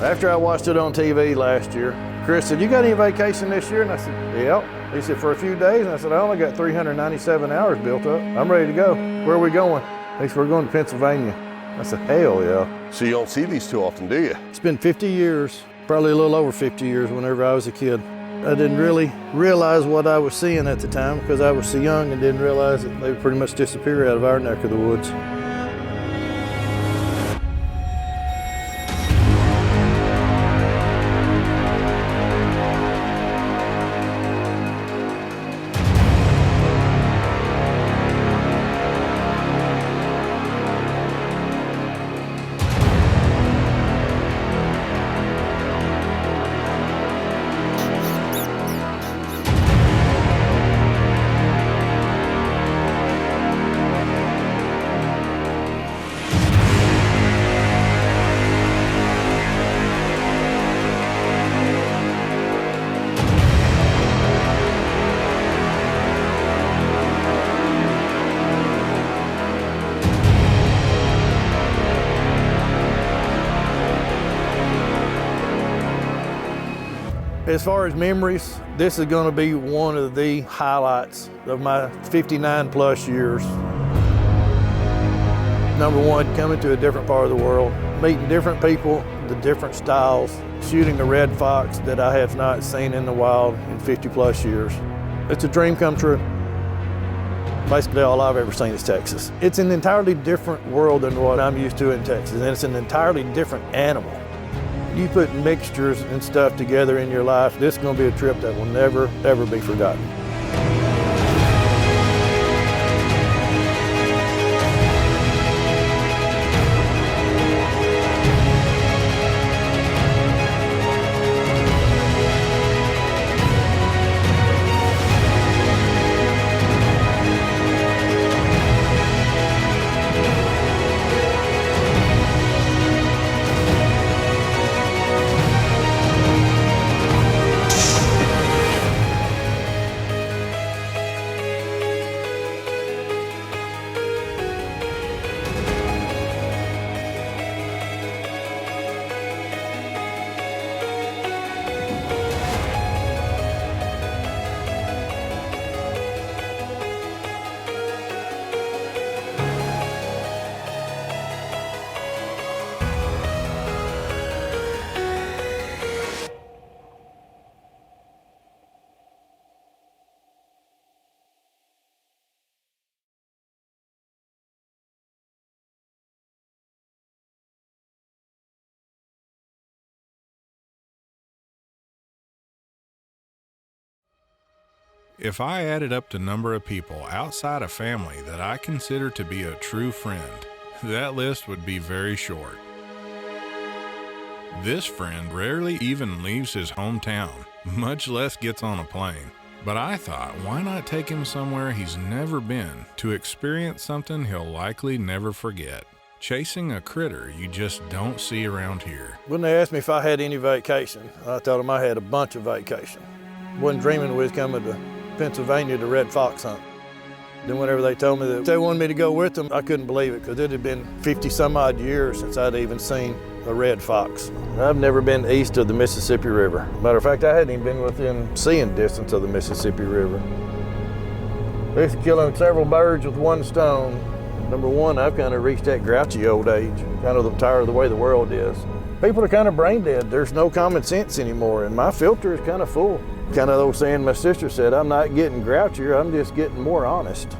After I watched it on TV last year, Chris said, "You got any vacation this year?" And I said, "Yep." He said, "For a few days." And I said, "I only got 397 hours built up. I'm ready to go." "Where are we going?" He said, "We're going to Pennsylvania." I said, "Hell yeah." So you don't see these too often, do you? It's been 50 years, probably a little over 50 years whenever I was a kid. I didn't really realize what I was seeing at the time because I was so young and didn't realize that they would pretty much disappear out of our neck of the woods. As far as memories, this is going to be one of the highlights of my 59 plus years. Number one, coming to a different part of the world, meeting different people, the different styles, shooting a red fox that I have not seen in the wild in 50 plus years. It's a dream come true. Basically all I've ever seen is Texas. It's an entirely different world than what I'm used to in Texas, and it's an entirely different animal. You put mixtures and stuff together in your life, this is going to be a trip that will never, ever be forgotten. If I added up the number of people outside of family that I consider to be a true friend, that list would be very short. This friend rarely even leaves his hometown, much less gets on a plane. But I thought, why not take him somewhere he's never been to experience something he'll likely never forget? Chasing a critter you just don't see around here. When they asked me if I had any vacation, I told them I had a bunch of vacation. Wasn't dreaming we was coming to Pennsylvania to red fox hunt. Then whenever they told me that they wanted me to go with them, I couldn't believe it because it had been 50 some odd years since I'd even seen a red fox. I've never been east of the Mississippi River. Matter of fact, I hadn't even been within seeing distance of the Mississippi River. Basically killing several birds with one stone. Number one, I've kind of reached that grouchy old age, kind of tired of the way the world is. People are kind of brain dead. There's no common sense anymore, and my filter is kind of full. Kind of the old saying my sister said, I'm not getting grouchier, I'm just getting more honest.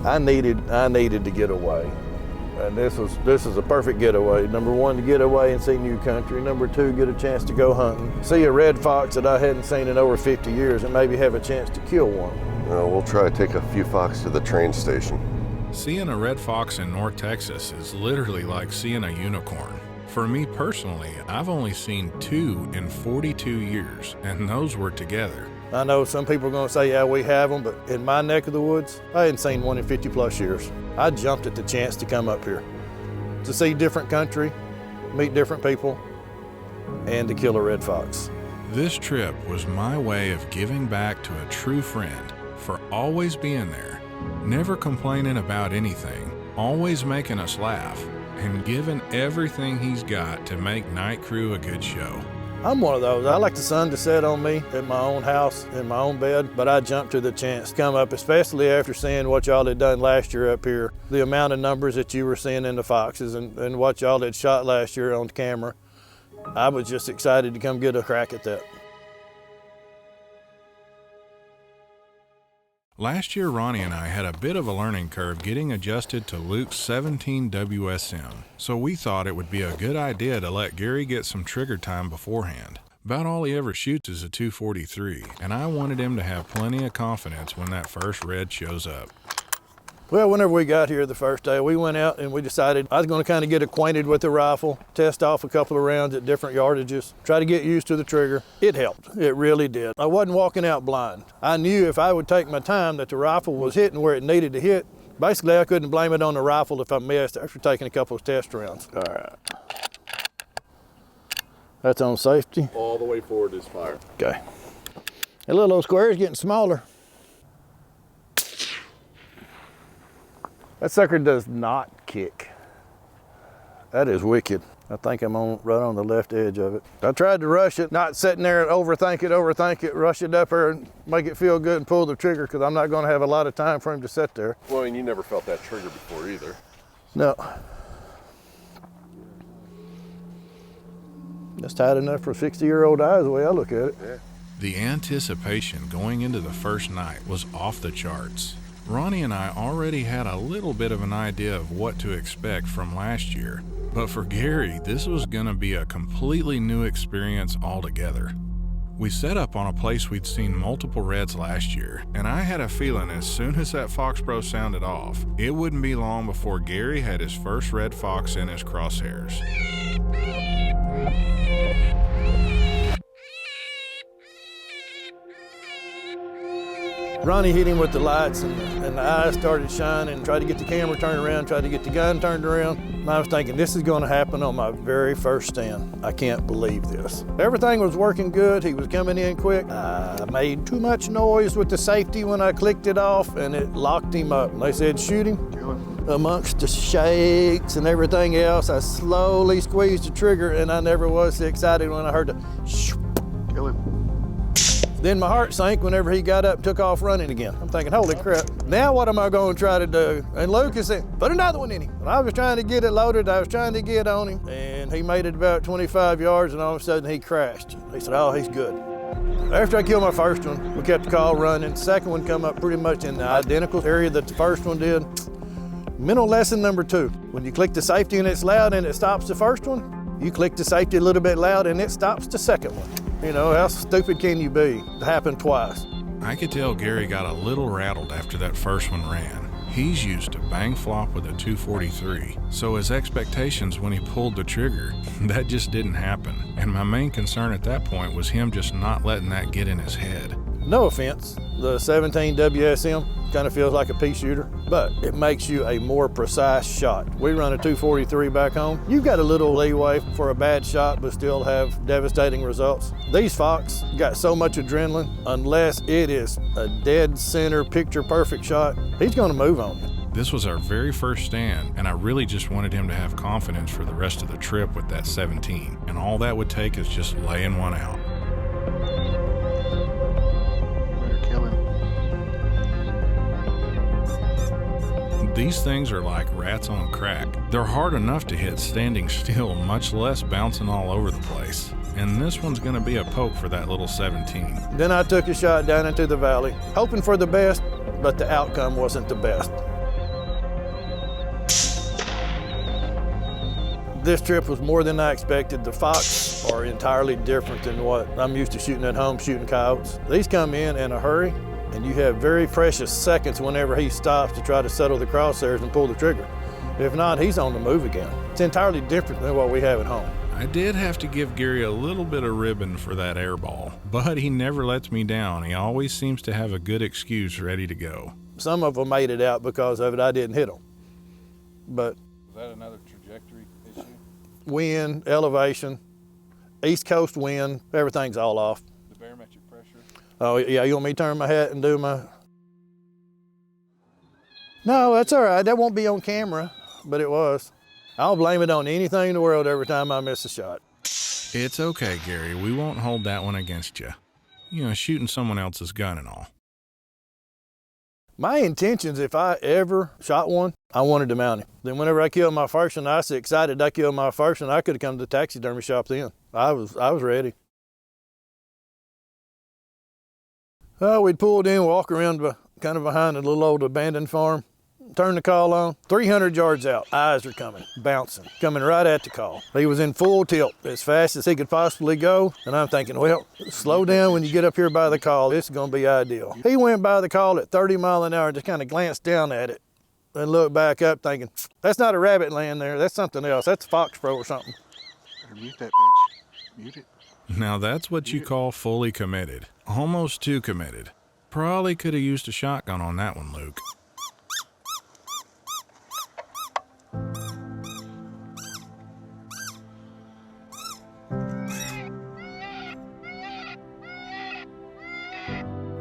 I needed to get away. And this is a perfect getaway. Number one, to get away and see new country. Number two, get a chance to go hunting. See a red fox that I hadn't seen in over 50 years and maybe have a chance to kill one. We'll try to take a few fox to the train station. Seeing a red fox in North Texas is literally like seeing a unicorn. For me personally, I've only seen 2 in 42 years, and those were together. I know some people are going to say, yeah, we have them, but in my neck of the woods, I hadn't seen one in 50 plus years. I jumped at the chance to come up here, to see different country, meet different people, and to kill a red fox. This trip was my way of giving back to a true friend for always being there, never complaining about anything, always making us laugh, and giving everything he's got to make night crew a good show. I'm one of those. I like the sun to set on me at my own house, in my own bed, but I jump to the chance to come up, especially after seeing what y'all had done last year up here. The amount of numbers that you were seeing in the foxes and what y'all had shot last year on camera. I was just excited to come get a crack at that. Last year, Ronnie and I had a bit of a learning curve getting adjusted to Luke's 17 WSM, so we thought it would be a good idea to let Gary get some trigger time beforehand. About all he ever shoots is a 243, and I wanted him to have plenty of confidence when that first red shows up. Well, whenever we got here the first day, we went out and we decided I was going to kind of get acquainted with the rifle, test off a couple of rounds at different yardages, try to get used to the trigger. It helped. It really did. I wasn't walking out blind. I knew if I would take my time that the rifle was hitting where it needed to hit. Basically, I couldn't blame it on the rifle if I missed after taking a couple of test rounds. All right. That's on safety. All the way forward is fire. Okay. That little old square is getting smaller. That sucker does not kick. That is wicked. I think I'm right on the left edge of it. I tried to rush it, not sitting there and overthink it, rush it up there and make it feel good and pull the trigger, because I'm not going to have a lot of time for him to sit there. Well, and you never felt that trigger before either. No. That's tight enough for 60-year-old eyes the way I look at it. Yeah. The anticipation going into the first night was off the charts. Ronnie and I already had a little bit of an idea of what to expect from last year, but for Gary, this was going to be a completely new experience altogether. We set up on a place we'd seen multiple reds last year, and I had a feeling as soon as that Fox Pro sounded off, it wouldn't be long before Gary had his first red fox in his crosshairs. Ronnie hit him with the lights and the eyes started shining, tried to get the camera turned around, tried to get the gun turned around. And I was thinking, this is going to happen on my very first stand. I can't believe this. Everything was working good. He was coming in quick. I made too much noise with the safety when I clicked it off, and it locked him up. And they said, shoot him. Amongst the shakes and everything else, I slowly squeezed the trigger, and I never was so excited when I heard the shoo. Kill him. Then my heart sank whenever he got up and took off running again. I'm thinking, holy crap, now what am I going to try to do? And Lucas said, put another one in him. And I was trying to get it loaded, I was trying to get on him, and he made it about 25 yards, and all of a sudden he crashed. He said, oh, he's good. After I killed my first one, we kept the call running. The second one come up pretty much in the identical area that the first one did. Mental lesson number 2, when you click the safety and it's loud and it stops the first one, you click the safety a little bit loud and it stops the second one. You know, how stupid can you be? It happened twice. I could tell Gary got a little rattled after that first one ran. He's used to bang flop with a 243, so his expectations when he pulled the trigger, that just didn't happen. And my main concern at that point was him just not letting that get in his head. No offense, the 17 WSM kind of feels like a pea shooter, but it makes you a more precise shot. We run a 243 back home. You've got a little leeway for a bad shot, but still have devastating results. These fox got so much adrenaline, unless it is a dead center, picture perfect shot, he's gonna move on you. This was our very first stand, and I really just wanted him to have confidence for the rest of the trip with that 17, and all that would take is just laying one out. These things are like rats on crack. They're hard enough to hit standing still, much less bouncing all over the place. And this one's gonna be a poke for that little 17. Then I took a shot down into the valley, hoping for the best, but the outcome wasn't the best. This trip was more than I expected. The fox are entirely different than what I'm used to shooting at home, shooting coyotes. These come in a hurry, and you have very precious seconds whenever he stops to try to settle the crosshairs and pull the trigger. If not, he's on the move again. It's entirely different than what we have at home. I did have to give Gary a little bit of ribbon for that air ball, but he never lets me down. He always seems to have a good excuse ready to go. Some of them made it out because of it. I didn't hit them. But is that another trajectory issue? Wind, elevation, East Coast wind, everything's all off. The barometric pressure? Oh, yeah, you want me to turn my hat and do my... No, that's all right. That won't be on camera, but it was. I'll blame it on anything in the world every time I miss a shot. It's okay, Gary. We won't hold that one against you. You know, shooting someone else's gun and all. My intentions, if I ever shot one, I wanted to mount him. Then whenever I killed my first one, I was excited I killed my first one. I could have come to the taxidermy shop then. I was ready. We'd pulled in, walk around kind of behind a little old abandoned farm, turn the call on, 300 yards out. Eyes are coming, bouncing, coming right at the call. He was in full tilt, as fast as he could possibly go. And I'm thinking, well, slow down when you get up here by the call. This is going to be ideal. He went by the call at 30 miles an hour, just kind of glanced down at it and looked back up thinking, that's not a rabbit laying there. That's something else. That's a fox crow or something. Better mute that bitch. Mute it. Now that's what you call fully committed. Almost too committed. Probably could have used a shotgun on that one, Luke.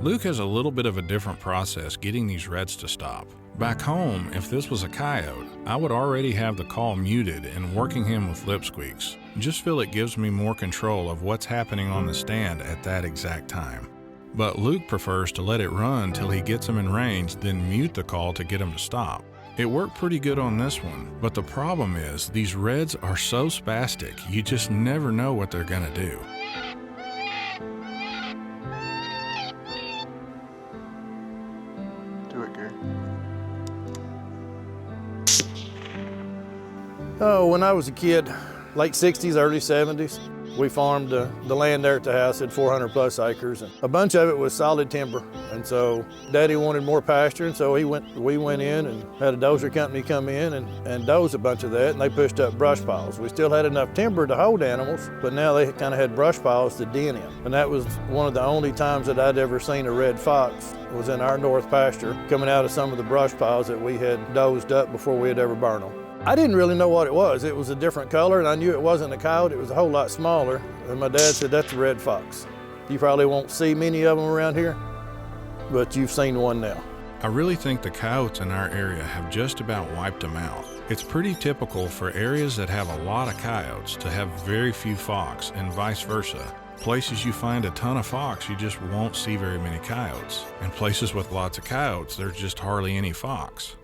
Luke has a little bit of a different process getting these reds to stop. Back home, if this was a coyote, I would already have the call muted and working him with lip squeaks. Just feel it gives me more control of what's happening on the stand at that exact time. But Luke prefers to let it run till he gets him in range, then mute the call to get him to stop. It worked pretty good on this one, but the problem is these reds are so spastic, you just never know what they're gonna do. Do it, Gary. Oh, when I was a kid, late 60s, early 70s, we farmed the land there at the house, had 400 plus acres, and a bunch of it was solid timber. And so Daddy wanted more pasture, and so we went in and had a dozer company come in and doze a bunch of that, and they pushed up brush piles. We still had enough timber to hold animals, but now they kind of had brush piles to den in. And that was one of the only times that I'd ever seen a red fox, was in our north pasture, coming out of some of the brush piles that we had dozed up before we had ever burned them. I didn't really know what it was. It was a different color, and I knew it wasn't a coyote. It was a whole lot smaller. And my dad said, that's a red fox. You probably won't see many of them around here, but you've seen one now. I really think the coyotes in our area have just about wiped them out. It's pretty typical for areas that have a lot of coyotes to have very few fox, and vice versa. Places you find a ton of fox, you just won't see very many coyotes. And places with lots of coyotes, there's just hardly any fox.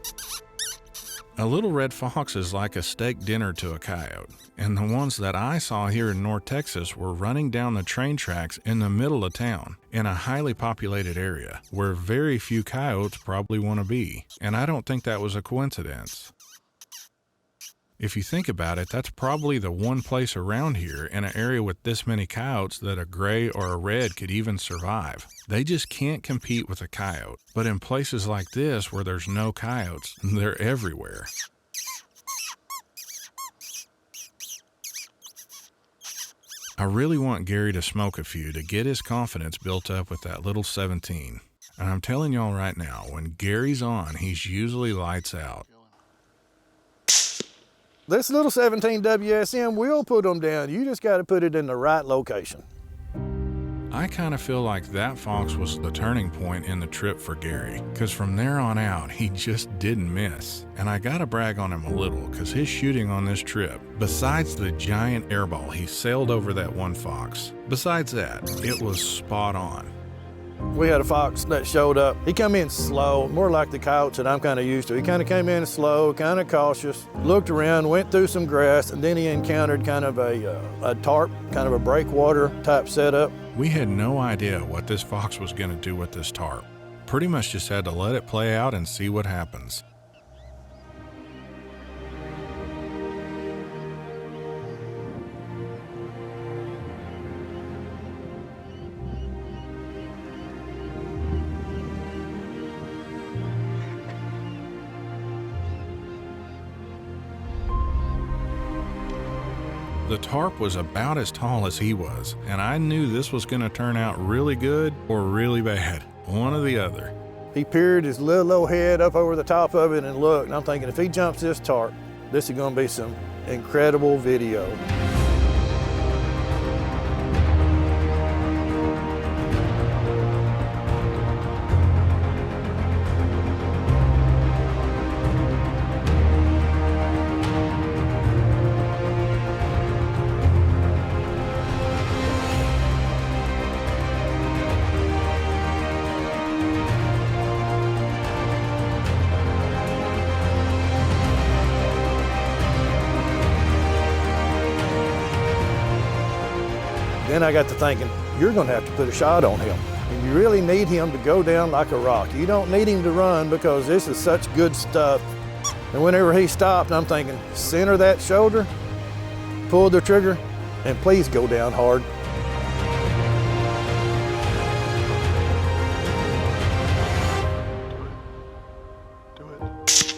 A little red fox is like a steak dinner to a coyote, and the ones that I saw here in North Texas were running down the train tracks in the middle of town, in a highly populated area, where very few coyotes probably want to be, and I don't think that was a coincidence. If you think about it, that's probably the one place around here in an area with this many coyotes that a gray or a red could even survive. They just can't compete with a coyote. But in places like this where there's no coyotes, they're everywhere. I really want Gary to smoke a few to get his confidence built up with that little 17. And I'm telling y'all right now, when Gary's on, he's usually lights out. This little 17 WSM will put them down. You just got to put it in the right location. I kind of feel like that fox was the turning point in the trip for Gary, because from there on out, he just didn't miss. And I gotta brag on him a little, because his shooting on this trip, besides the giant airball he sailed over that one fox, besides that, it was spot on. We had a fox that showed up. He come in slow, more like the coyotes that I'm kind of used to. He kind of came in slow, kind of cautious, looked around, went through some grass, and then he encountered kind of a tarp, kind of a breakwater type setup. We had no idea what this fox was going to do with this tarp. Pretty much just had to let it play out and see what happens. The tarp was about as tall as he was, and I knew this was going to turn out really good or really bad, one or the other. He peered his little old head up over the top of it and looked, and I'm thinking, if he jumps this tarp, this is going to be some incredible video. Then I got to thinking, you're gonna have to put a shot on him. And you really need him to go down like a rock. You don't need him to run because this is such good stuff. And whenever he stopped, I'm thinking, center that shoulder, pull the trigger, and please go down hard. Do it.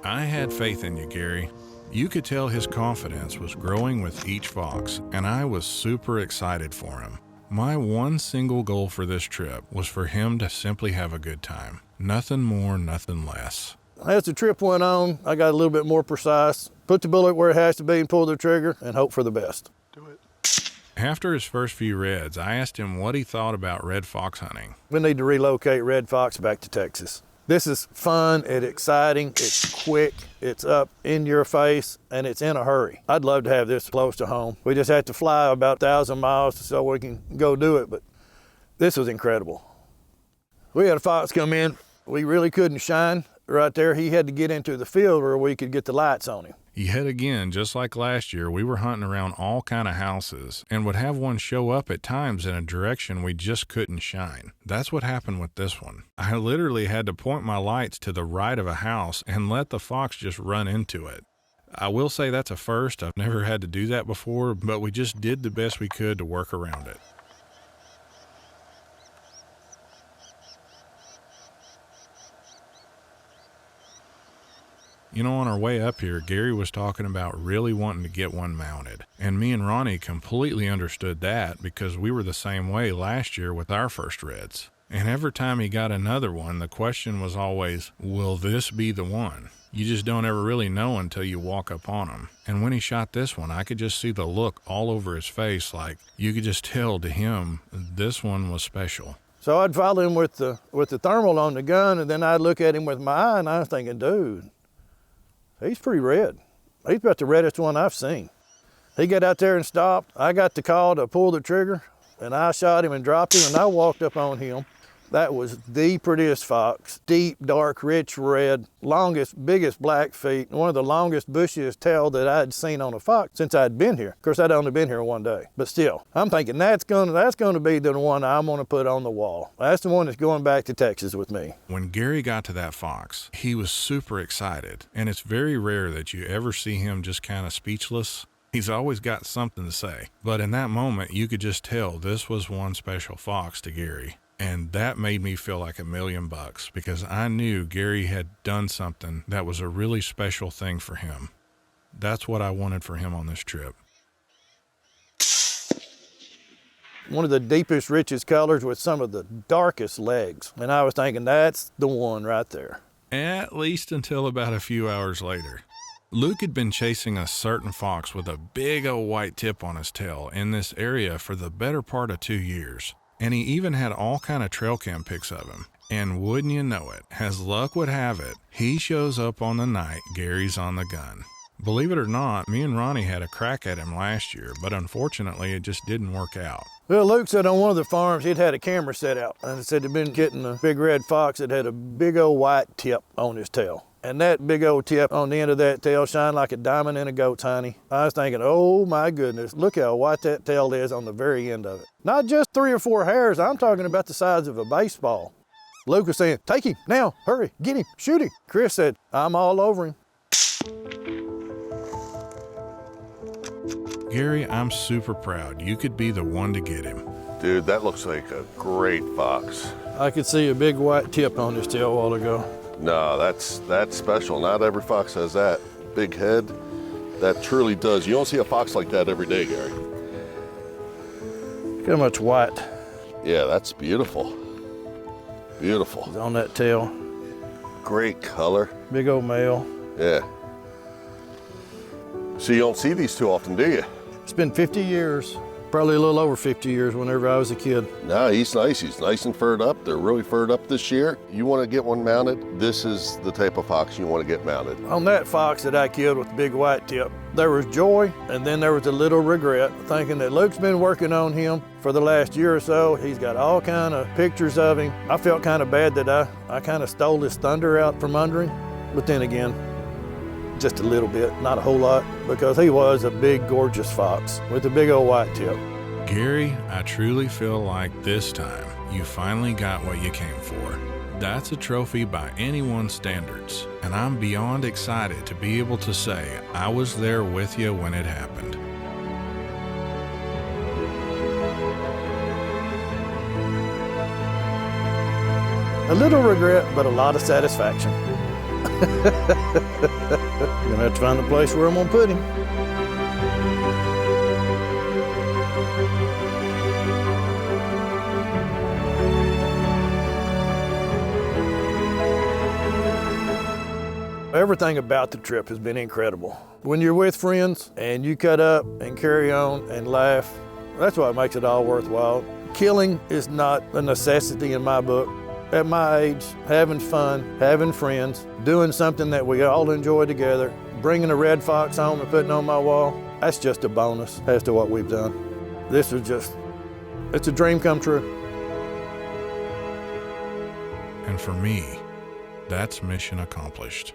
I had faith in you, Gary. You could tell his confidence was growing with each fox, and I was super excited for him. My one single goal for this trip was for him to simply have a good time. Nothing more, nothing less. As the trip went on, I got a little bit more precise. Put the bullet where it has to be and pull the trigger and hope for the best. Do it. After his first few reds, I asked him what he thought about red fox hunting. We need to relocate red fox back to Texas. This is fun, it's exciting, it's quick, it's up in your face, and it's in a hurry. I'd love to have this close to home. We just had to fly about 1,000 miles so we can go do it, but this was incredible. We had a fox come in, we really couldn't shine right there. He had to get into the field where we could get the lights on him. Yet again, just like last year, we were hunting around all kind of houses and would have one show up at times in a direction we just couldn't shine. That's what happened with this one. I literally had to point my lights to the right of a house and let the fox just run into it. I will say that's a first. I've never had to do that before, but we just did the best we could to work around it. You know, on our way up here, Gary was talking about really wanting to get one mounted. And me and Ronnie completely understood that because we were the same way last year with our first reds. And every time he got another one, the question was always, will this be the one? You just don't ever really know until you walk up on him. And when he shot this one, I could just see the look all over his face, like you could just tell to him this one was special. So I'd follow him with the thermal on the gun, and then I'd look at him with my eye, and I was thinking, dude, he's pretty red. He's about the reddest one I've seen. He got out there and stopped. I got the call to pull the trigger, and I shot him and dropped him, and I walked up on him. That was the prettiest fox, deep, dark, rich red, longest, biggest black feet, one of the longest, bushiest tail that I'd seen on a fox since I'd been here. Of course, I'd only been here one day, but still, I'm thinking that's gonna be the one I'm gonna put on the wall. That's the one that's going back to Texas with me. When Gary got to that fox, he was super excited, and it's very rare that you ever see him just kind of speechless. He's always got something to say, but in that moment, you could just tell this was one special fox to Gary. And that made me feel like $1 million because I knew Gary had done something that was a really special thing for him. That's what I wanted for him on this trip. One of the deepest, richest colors with some of the darkest legs. And I was thinking, that's the one right there. At least until about a few hours later. Luke had been chasing a certain fox with a big old white tip on his tail in this area for the better part of 2 years. And he even had all kind of trail cam pics of him. And wouldn't you know it, as luck would have it, he shows up on the night Gary's on the gun. Believe it or not, me and Ronnie had a crack at him last year, but unfortunately it just didn't work out. Well, Luke said on one of the farms he'd had a camera set out, and it said he'd been getting a big red fox that had a big old white tip on his tail. And that big old tip on the end of that tail shined like a diamond in a goat's honey. I was thinking, oh my goodness, look how white that tail is on the very end of it. Not just 3 or 4 hairs, I'm talking about the size of a baseball. Luke was saying, take him, now, hurry, get him, shoot him. Chris said, I'm all over him. Gary, I'm super proud. You could be the one to get him. Dude, that looks like a great fox. I could see a big white tip on his tail a while ago. No, that's special. Not every fox has that. Big head, that truly does. You don't see a fox like that every day, Gary. Look how much white Yeah, that's beautiful. Beautiful. is on that tail. Great color. Big old male. Yeah. So you don't see these too often, do you? It's been 50 years, probably a little over 50 years whenever I was a kid. No, he's nice. He's nice and furred up. They're really furred up this year. You want to get one mounted, this is the type of fox you want to get mounted. On that fox that I killed with the big white tip, there was joy, and then there was a little regret, thinking that Luke's been working on him for the last year or so. He's got all kind of pictures of him. I felt kind of bad that I kind of stole his thunder out from under him, but then again, just a little bit, not a whole lot, because he was a big, gorgeous fox with a big old white tip. Gary, I truly feel like this time you finally got what you came for. That's a trophy by anyone's standards, and I'm beyond excited to be able to say I was there with you when it happened. A little regret, but a lot of satisfaction. Gonna have to find a place where I'm gonna put him. Everything about the trip has been incredible. When you're with friends and you cut up and carry on and laugh, that's what makes it all worthwhile. Killing is not a necessity in my book. At my age, having fun, having friends, doing something that we all enjoy together, bringing a red fox home and putting on my wall, that's just a bonus as to what we've done. This is just, it's a dream come true. And for me, that's mission accomplished.